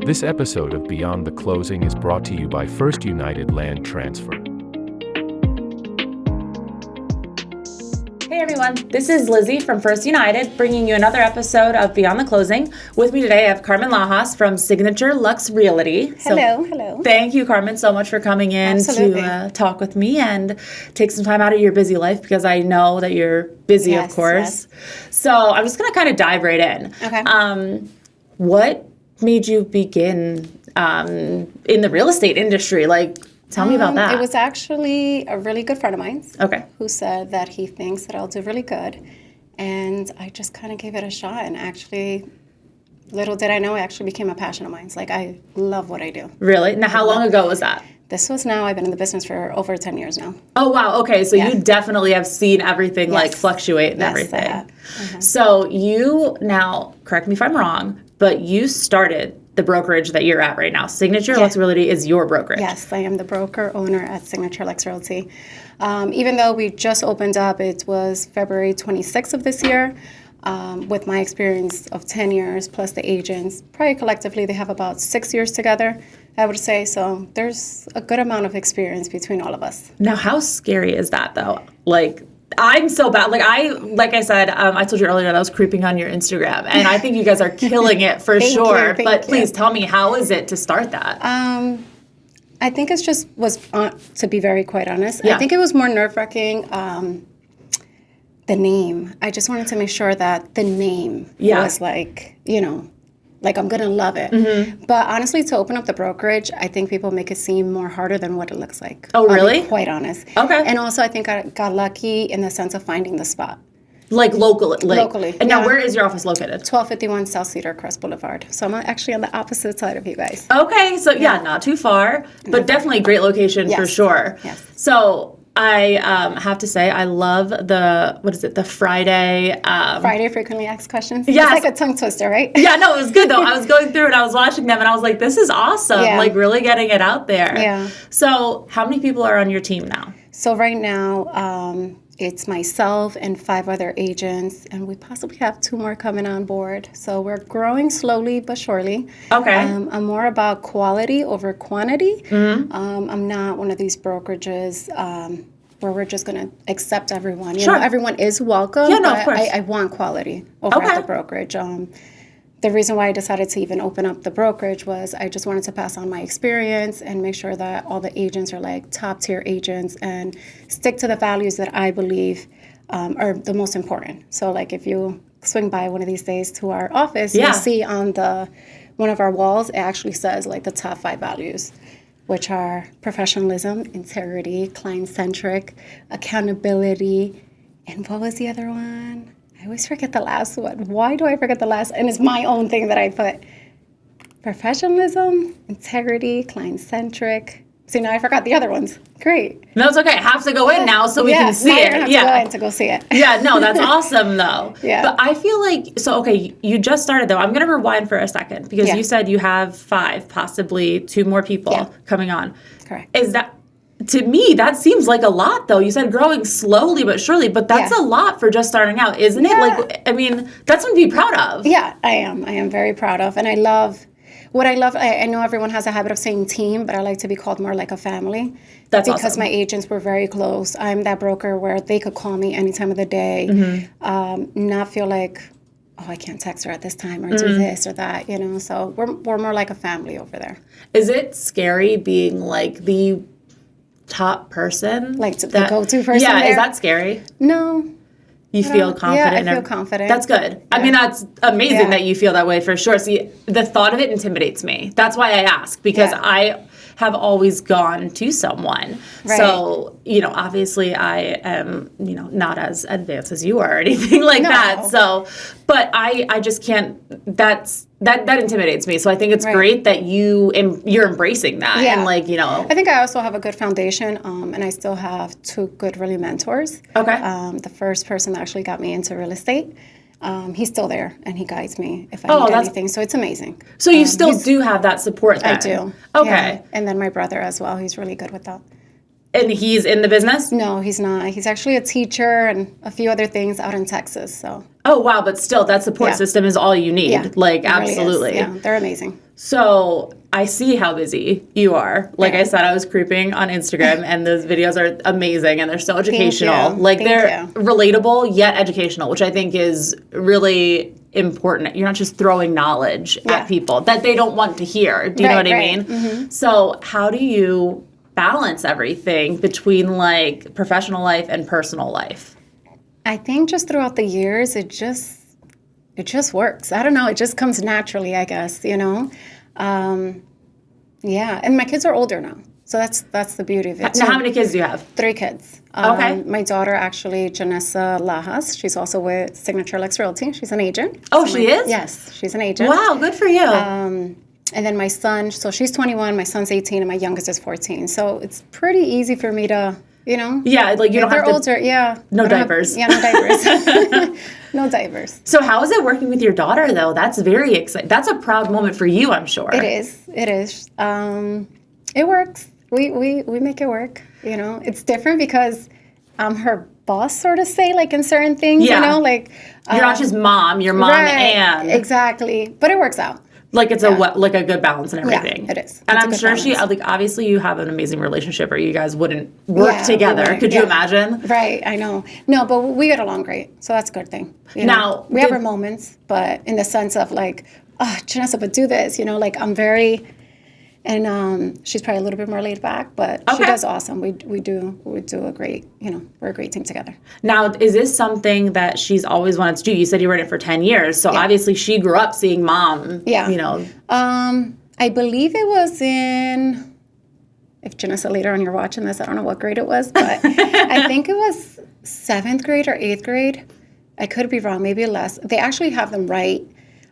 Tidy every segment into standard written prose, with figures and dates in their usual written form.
This episode of Beyond the Closing is brought to you by First United Land Transfer. Hey everyone, this is Lizzie from First United bringing you another episode of Beyond the Closing. With me today I have Carmen Lajas from Signature Lux Realty. Hello. Thank you, Carmen, so much for coming in to talk with me and take some time out of your busy life because I know that you're busy, of course. Yes. So I'm just going to kind of dive right in. Okay. What made you begin in the real estate industry? Tell me about that. It was actually a really good friend of mine. Okay. Who said that he thinks that I'll do really good. And I just kind of gave it a shot. And actually, little did I know, it actually became a passion of mine. I love what I do. Really? Now, how long ago was that? This was I've been in the business for over 10 years now. Oh, wow. Okay. So you definitely have seen everything fluctuate and everything. Mm-hmm. So you now, correct me if I'm wrong, but you started the brokerage that you're at right now. Signature Lux Realty is your brokerage. Yes, I am the broker owner at Signature Lux Realty. Even though we just opened up, it was February 26th of this year. With my experience of 10 years plus the agents, probably collectively they have about 6 years together, I would say. So there's a good amount of experience between all of us. Now, how scary is that though? I'm so bad. Like I said, I told you earlier that I was creeping on your Instagram, and I think you guys are killing it for sure. But please tell me, how is it to start that? I think it just was, to be very quite honest, I think it was more nerve-wracking. The name. I just wanted to make sure that the name was I'm going to love it. Mm-hmm. But honestly, to open up the brokerage, I think people make it seem more harder than what it looks like. Oh, really? I'll be quite honest. Okay. And also, I think I got lucky in the sense of finding the spot. Locally. And now, where is your office located? 1251 South Cedar Crest Boulevard. So I'm actually on the opposite side of you guys. Okay. So, not too far, but definitely a great location for sure. Yes. So, I have to say, I love the Friday... Friday frequently asked questions? Yes. It's like a tongue twister, right? Yeah, no, it was good, though. I was going through and I was watching them, and I was like, this is awesome. Yeah. Really getting it out there. Yeah. So how many people are on your team now? So right now, it's myself and 5 other agents, and we possibly have 2 more coming on board. So we're growing slowly but surely. Okay. I'm more about quality over quantity. Mm-hmm. I'm not one of these brokerages where we're just going to accept everyone. You know, everyone is welcome. Yeah, no, but of course. I want quality over at the brokerage. The reason why I decided to even open up the brokerage was I just wanted to pass on my experience and make sure that all the agents are top tier agents and stick to the values that I believe are the most important. So if you swing by one of these days to our office, you'll see on one of our walls, it actually says the top 5 values, which are professionalism, integrity, client-centric, accountability, and what was the other one? I always forget the last one. Why do I forget the last? And it's my own thing that I put. Professionalism, integrity, client-centric. See, now I forgot the other ones. Great. No, it's okay. I have to go in now so we can see it. Have to go in to go see it. Yeah, no, that's awesome, though. Yeah. But I feel you just started, though. I'm going to rewind for a second because you said you have 5, possibly 2 more people coming on. Correct. Is that... To me, that seems like a lot, though. You said growing slowly but surely, but that's a lot for just starting out, isn't it? That's something to be proud of. Yeah, I am. I am very proud of. And I love, I know everyone has a habit of saying team, but I like to be called more like a family. That's because awesome. My agents were very close. I'm that broker where they could call me any time of the day, not feel like, oh, I can't text her at this time or do this or that, So we're more like a family over there. Is it scary being the top person, the go-to person? Yeah, there? Is that scary? No. You feel confident? Yeah, I feel confident. That's good. Yeah. I mean, that's amazing that you feel that way for sure. See, the thought of it intimidates me. That's why I ask, because I have always gone to someone. Right. So, obviously I am, not as advanced as you are or anything like that. So, but I just can't, that intimidates me. So I think it's great that you're embracing that. Yeah. And I think I also have a good foundation, and I still have 2 good really mentors. Okay. The first person that actually got me into real estate, he's still there, and he guides me if I need anything. So it's amazing. So you still do have that support then? I do. Okay. Yeah. And then my brother as well. He's really good with that. And he's in the business? No, he's not. He's actually a teacher and a few other things out in Texas. So. Oh, wow. But still, that support system is all you need. Yeah, absolutely. Really is. Yeah, they're amazing. So I see how busy you are. Like I said, I was creeping on Instagram, and those videos are amazing, and they're so educational. Like they're relatable yet educational, which I think is really important. You're not just throwing knowledge at people that they don't want to hear. Do you know what I mean? Mm-hmm. So how do you balance everything between like professional life and personal life? I think just throughout the years, it just works. I don't know. It just comes naturally, I guess, you know? Yeah. And my kids are older now. So that's the beauty of it. Now, how many kids do you have? 3 kids. Okay. My daughter, actually, Carmen Lajas, she's also with Signature Lux Realty. She's an agent. Oh, so she is? Yes, she's an agent. Wow, good for you. And then my son, so she's 21, my son's 18, and my youngest is 14. So it's pretty easy for me to, you know. Yeah, like you don't have to. They're older, yeah. No diapers. No diapers. No diapers. So how is it working with your daughter, though? That's very exciting. That's a proud moment for you, I'm sure. It is. It is. It works. We make it work, you know. It's different because I'm her boss, sort of say, like in certain things, you know, like. You're not just mom, you're mom and. Exactly. But it works out. Like it's a good balance and everything. Yeah, it is. And I'm sure she, like, obviously you have an amazing relationship or you guys wouldn't work together. Could you imagine? Right, I know. No, but we get along great. So that's a good thing. You know? We have our moments, but in the sense of like, oh, Janessa, but do this, you know, like I'm very, and she's probably a little bit more laid back, but she does awesome. We do a great, you know, we're a great team together. Now, is this something that she's always wanted to do? You said you were in it for 10 years, so obviously she grew up seeing mom, you know. I believe it was in, if Janessa later on you're watching this, I don't know what grade it was, but I think it was 7th grade or 8th grade. I could be wrong, maybe less. They actually have them write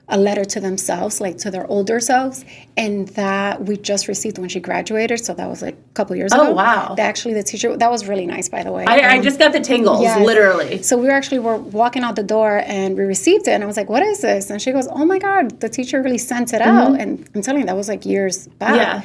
a letter to themselves, like to their older selves, and that we just received when she graduated, so that was like a couple years ago. Oh, wow. The teacher, that was really nice, by the way. I just got the tingles, literally. So we were walking out the door, and we received it, and I was like, what is this? And she goes, oh my God, the teacher really sent it out, and I'm telling you, that was like years back. Yeah.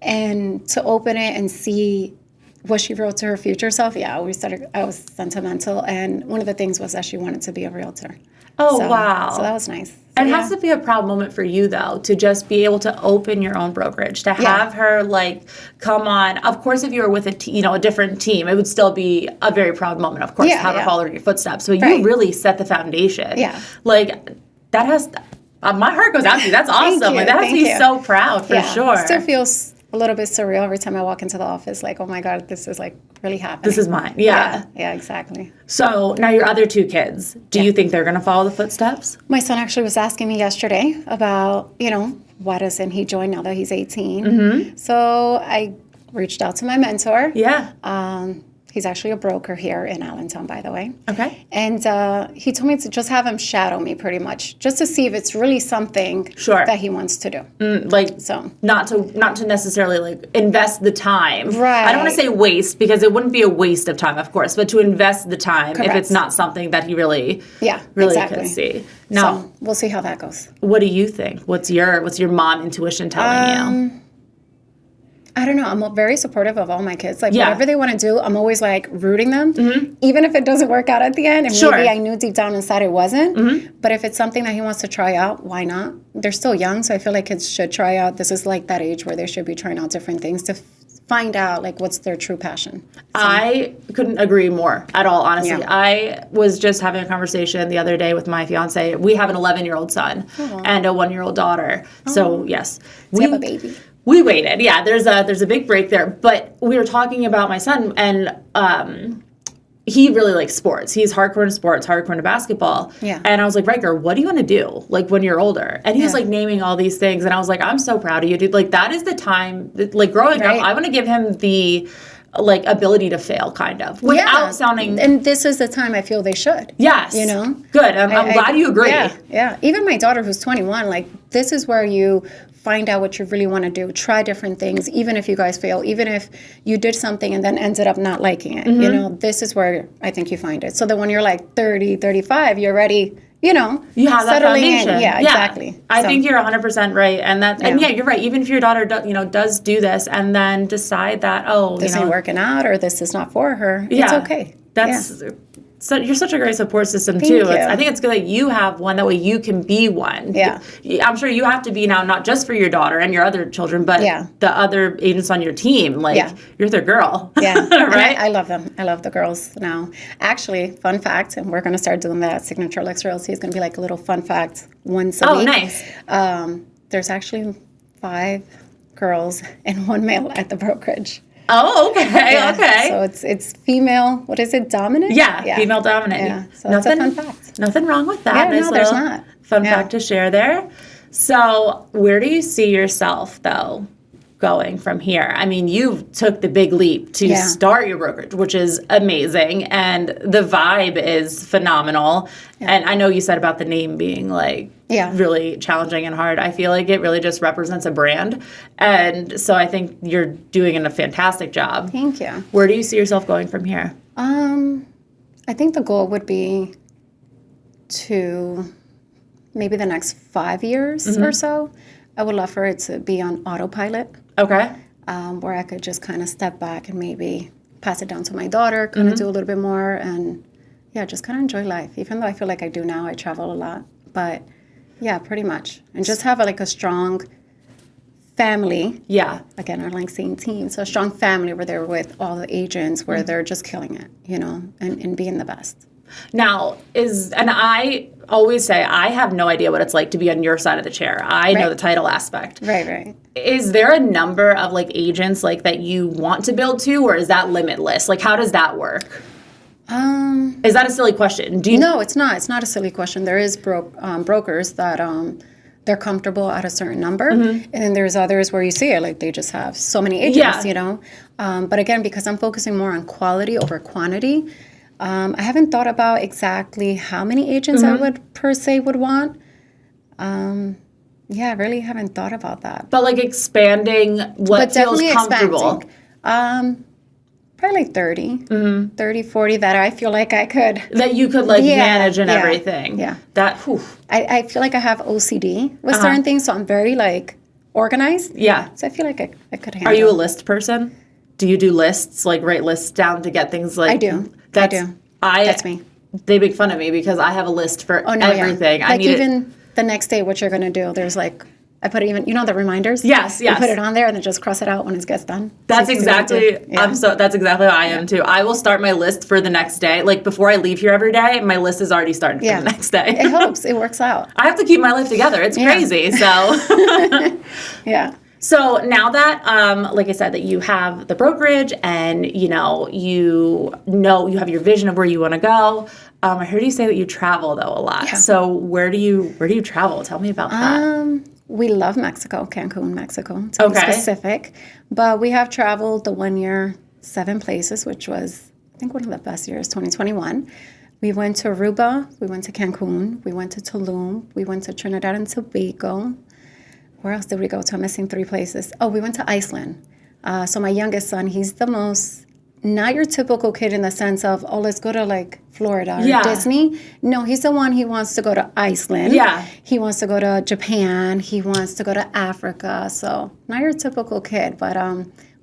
And to open it and see what she wrote to her future self, I was sentimental, and one of the things was that she wanted to be a realtor. Oh, wow. So that was nice. It has to be a proud moment for you, though, to just be able to open your own brokerage, to have her, like, come on. Of course, if you were with a different team, it would still be a very proud moment, of course, to have her follow in your footsteps. But you really set the foundation. Yeah. Like, that has, my heart goes out to you. That's awesome. Like, that has to be so proud, for sure. It still feels a little bit surreal every time I walk into the office, like, oh my God, this is like really happening. This is mine. Yeah, exactly. So now your other 2 kids, do you think they're going to follow the footsteps? My son actually was asking me yesterday about, you know, why doesn't he join now that he's 18? So I reached out to my mentor. Yeah. He's actually a broker here in Allentown, by the way. Okay. And he told me to just have him shadow me, pretty much, just to see if it's really something that he wants to do. Not to necessarily like invest the time. Right. I don't want to say waste, because it wouldn't be a waste of time, of course, but to invest the time if it's not something that he really can see. Now, so we'll see how that goes. What do you think? What's your mom intuition telling you? I don't know. I'm very supportive of all my kids. Like, whatever they want to do, I'm always, like, rooting them. Even if it doesn't work out at the end. And maybe I knew deep down inside it wasn't. But if it's something that he wants to try out, why not? They're still young, so I feel like kids should try out. This is, like, that age where they should be trying out different things to find out, like, what's their true passion. So. I couldn't agree more at all, honestly. Yeah. I was just having a conversation the other day with my fiance. We have an 11-year-old son and a 1-year-old daughter. So, yes. We have a baby. We waited. Yeah, there's a big break there. But we were talking about my son, and he really likes sports. He's hardcore into sports, hardcore into basketball. Yeah. And I was like, Riker, what do you want to do, like, when you're older? And he was, like, naming all these things. And I was like, I'm so proud of you, dude. Like, that is the time, like, growing up, I want to give him the, like, ability to fail, kind of, without sounding... And this is the time I feel they should. Yes. You know? Good. I'm glad you agree. Yeah. Even my daughter, who's 21, like, this is where you find out what you really want to do. Try different things, even if you guys fail, even if you did something and then ended up not liking it. You know, this is where I think you find it. So that when you're like 30, 35, you're ready, you know, you have that foundation. In. Yeah, exactly. I think you're 100% right. And you're right. Even if your daughter does do this and then decide that, this ain't working out or this is not for her, it's okay. you're such a great support system Thank too. you. I think it's good that you have one. That way you can be one. Yeah. I'm sure you have to be now, not just for your daughter and your other children, but the other agents on your team. Like, you're their girl. Yeah. Right? I love them. I love the girls now. Actually, fun fact, and we're going to start doing that. Signature Lux Realty is going to be like a little fun fact once a week. Oh, nice. There's actually 5 girls and 1 male at the brokerage. Oh, okay, Yeah. okay. So it's female, what is it, dominant? Yeah, female dominant. Yeah, so it's a fun fact. Nothing wrong with that. Yeah, Nice no, there's little not. Fun fact to share there. So where do you see yourself, though, going from here? I mean, you took the big leap to start your brokerage, which is amazing, and the vibe is phenomenal. Yeah. And I know you said about the name being like really challenging and hard. I feel like it really just represents a brand. And so I think you're doing a fantastic job. Thank you. Where do you see yourself going from here? I think the goal would be to maybe the next 5 years or so. I would love for it to be on autopilot. Okay. Where I could just kind of step back and maybe pass it down to my daughter, kind of do a little bit more, and just kind of enjoy life. Even though I feel like I do now, I travel a lot. But yeah, pretty much. And just have a strong family. Yeah. Again, I like saying team. So a strong family where they're with all the agents, where they're just killing it, and being the best. Now, and I always say, I have no idea what it's like to be on your side of the chair. I know the title aspect. Right. Is there a number of agents that you want to build to, or is that limitless? How does that work? Is that a silly question? No, it's not. It's not a silly question. There is brokers that they're comfortable at a certain number, and then there's others where you see it they just have so many agents, But again, because I'm focusing more on quality over quantity, I haven't thought about exactly how many agents I would per se would want. I really haven't thought about that. But expanding what feels comfortable. Probably 30, 30, 40 that I feel like I could. That you could manage and everything. Yeah. That, I feel like I have OCD with certain things, so I'm very organized. Yeah. So I feel like I could handle. Are you a list person? Do you do lists, write lists down to get things I do. That's me. They make fun of me because I have a list for everything. Yeah. Even the next day, what you're going to do, there's I put it even, the reminders? Yes. You put it on there and then just cross it out when it gets done. That's exactly, that's exactly how I am too. I will start my list for the next day. Before I leave here every day, my list is already started for the next day. It helps. It works out. I have to keep my life together. It's crazy. So, yeah. So now that, like I said, that you have the brokerage and, you have your vision of where you want to go. I heard you say that you travel though a lot. Yeah. So where do you travel? Tell me about that. We love Mexico, Cancun, Mexico, to be specific. But we have traveled the 1 year, 7 places, which was, I think, one of the best years, 2021. We went to Aruba. We went to Cancun. We went to Tulum. We went to Trinidad and Tobago. Where else did we go to? I'm missing 3 places. Oh, we went to Iceland. So my youngest son, he's the most, not your typical kid in the sense of, let's go to Florida or Disney. No, he's the one, he wants to go to Iceland. Yeah. He wants to go to Japan. He wants to go to Africa. So not your typical kid, but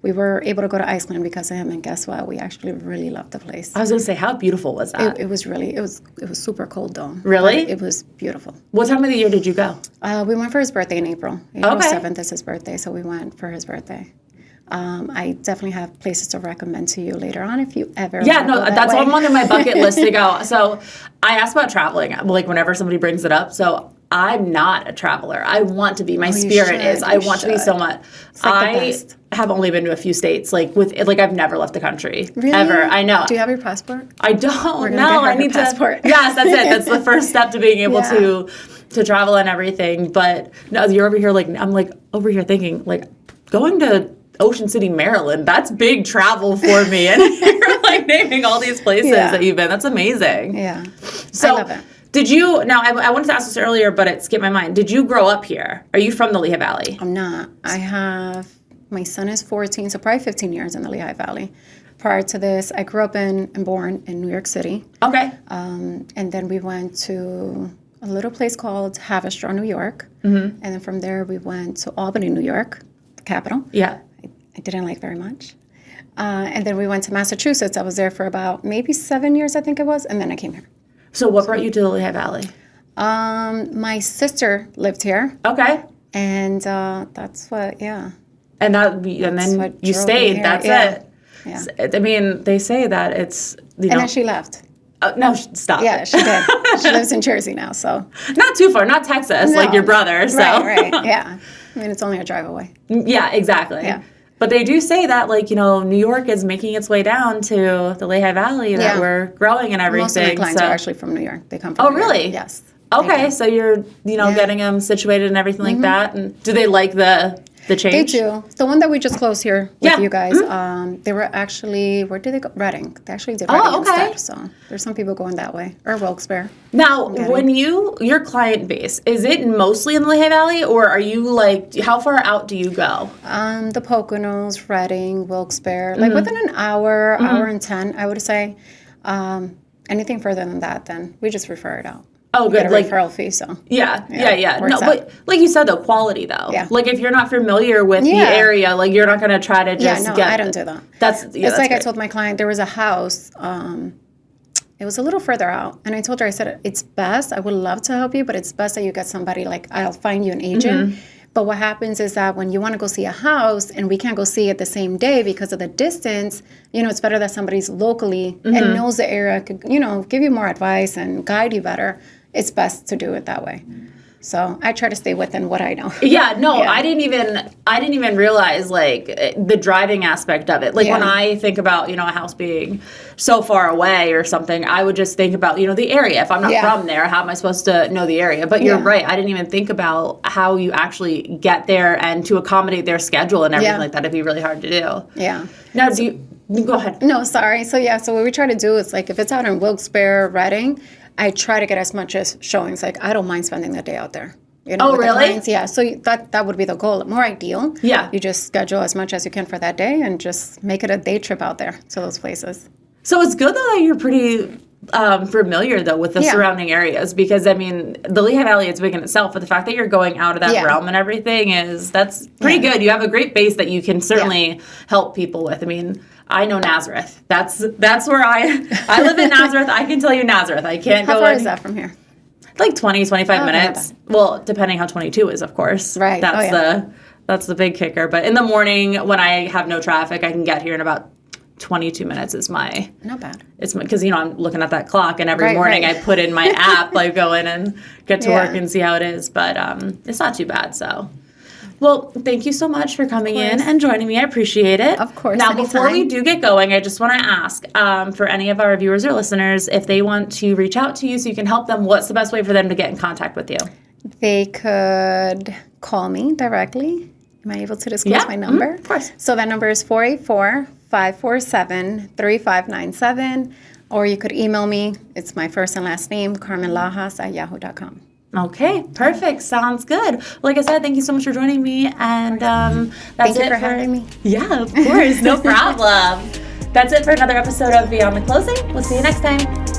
we were able to go to Iceland because of him. And guess what? We actually really loved the place. I was going to say, how beautiful was that? It was really, it was super cold though. Really? It was beautiful. What time of the year did you go? We went for his birthday in April. April 7th is his birthday, so we went for his birthday. I definitely have places to recommend to you later on if you ever want to go that's on one of my bucket list to go. So I asked about traveling, whenever somebody brings it up. So I'm not a traveler. I want to be. My spirit is. I want to be so much. I have only been to a few states. I've never left the country. Really? Ever. I know. Do you have your passport? I don't. No, I need passport. Yes, that's it. That's the first step to being able to travel and everything. But no, you're over here I'm over here thinking going to Ocean City, Maryland. That's big travel for me. And you're naming all these places that you've been. That's amazing. Yeah. So, I love it. Did you, now I wanted to ask this earlier, but it skipped my mind. Did you grow up here? Are you from the Lehigh Valley? I'm not. My son is 14, so probably 15 years in the Lehigh Valley. Prior to this, I grew up and born in New York City. Okay. And then we went to a little place called Haverstraw, New York. Mm-hmm. And then from there, we went to Albany, New York, the capital. Yeah. I didn't like very much. And then we went to Massachusetts. I was there for about maybe 7 years, I think it was, and then I came here. So what brought you to the Lehigh Valley? My sister lived here. Okay. And that's what, yeah. And then you stayed. That's it. Yeah. I mean, they say that it's, you know. And then she left. No, stop. Yeah, she did. She lives in Jersey now, so. Not too far, not Texas, No. like your brother. So. Right, yeah. I mean, it's only a drive away. Yeah, exactly. Yeah. But they do say that, like, you know, New York is making its way down to the Lehigh Valley, that we're growing and everything. Most of my clients are actually from New York. They come from New York. Really? Yes. Okay, so you're, you know, getting them situated and everything like that. And do they like the change? They do. The one that we just closed here with you guys, they were actually, where did they go? Reading. They actually did Reading instead. So there's some people going that way. Or Wilkes-Barre. Now, when your client base, is it mostly in the Lehigh Valley, or are you like, how far out do you go? The Poconos, Reading, Wilkes-Barre, like within an hour, hour and 10, I would say. Anything further than that, then we just refer it out. Oh, good. Get a referral fee, so. Yeah. No, but like you said, though, quality, though. Yeah. Like, if you're not familiar with the area, like, you're not going to try to just get... I don't do that. That's like great. I told my client, there was a house, it was a little further out, and I told her, I said, it's best, I would love to help you, but it's best that you get somebody, like, I'll find you an agent. But what happens is that when you want to go see a house and we can't go see it the same day because of the distance, you know, it's better that somebody's locally and knows the area, could, you know, give you more advice and guide you better. It's best to do it that way. So I try to stay within what I know. I didn't even realize, like, the driving aspect of it. Like, when I think about, you know, a house being so far away or something, I would just think about, you know, the area. If I'm not from there, how am I supposed to know the area? But you're right. I didn't even think about how you actually get there and to accommodate their schedule and everything like that. It'd be really hard to do. Yeah. Now, go ahead. No, sorry. So what we try to do is, like, if it's out in Wilkes-Barre, Reading, I try to get as much as showings. Like, I don't mind spending the day out there. You know, with the clients. Yeah, so that would be the goal. More ideal. Yeah. You just schedule as much as you can for that day and just make it a day trip out there to those places. So it's good, though, that you're pretty familiar, though, with the surrounding areas, because, I mean, the Lehigh Valley is big in itself, but the fact that you're going out of that realm and everything that's pretty good. You have a great base that you can certainly help people with. I mean, I know Nazareth. That's where I live in Nazareth. I can tell you Nazareth. I can't go in. How far is that from here? Like 20, 25 minutes. Well, depending how 22 is, of course. Right. That's the big kicker. But in the morning, when I have no traffic, I can get here in about 22 minutes is my... Not bad. It's because, you know, I'm looking at that clock, and every morning I put in my app, like, go in and get to work and see how it is. But it's not too bad, so... Well, thank you so much for coming in and joining me. I appreciate it. Of course. Now, before we do get going, I just want to ask for any of our viewers or listeners, if they want to reach out to you so you can help them, what's the best way for them to get in contact with you? They could call me directly. Am I able to disclose my number? Of course. So that number is 484-547-3597. Or you could email me. It's my first and last name, Carmen Lajas @yahoo.com. Okay, perfect. Sounds good. Like I said, thank you so much for joining me. And that's Thank you for having me. Yeah, of course. No problem. That's it for another episode of Beyond the Closing. We'll see you next time.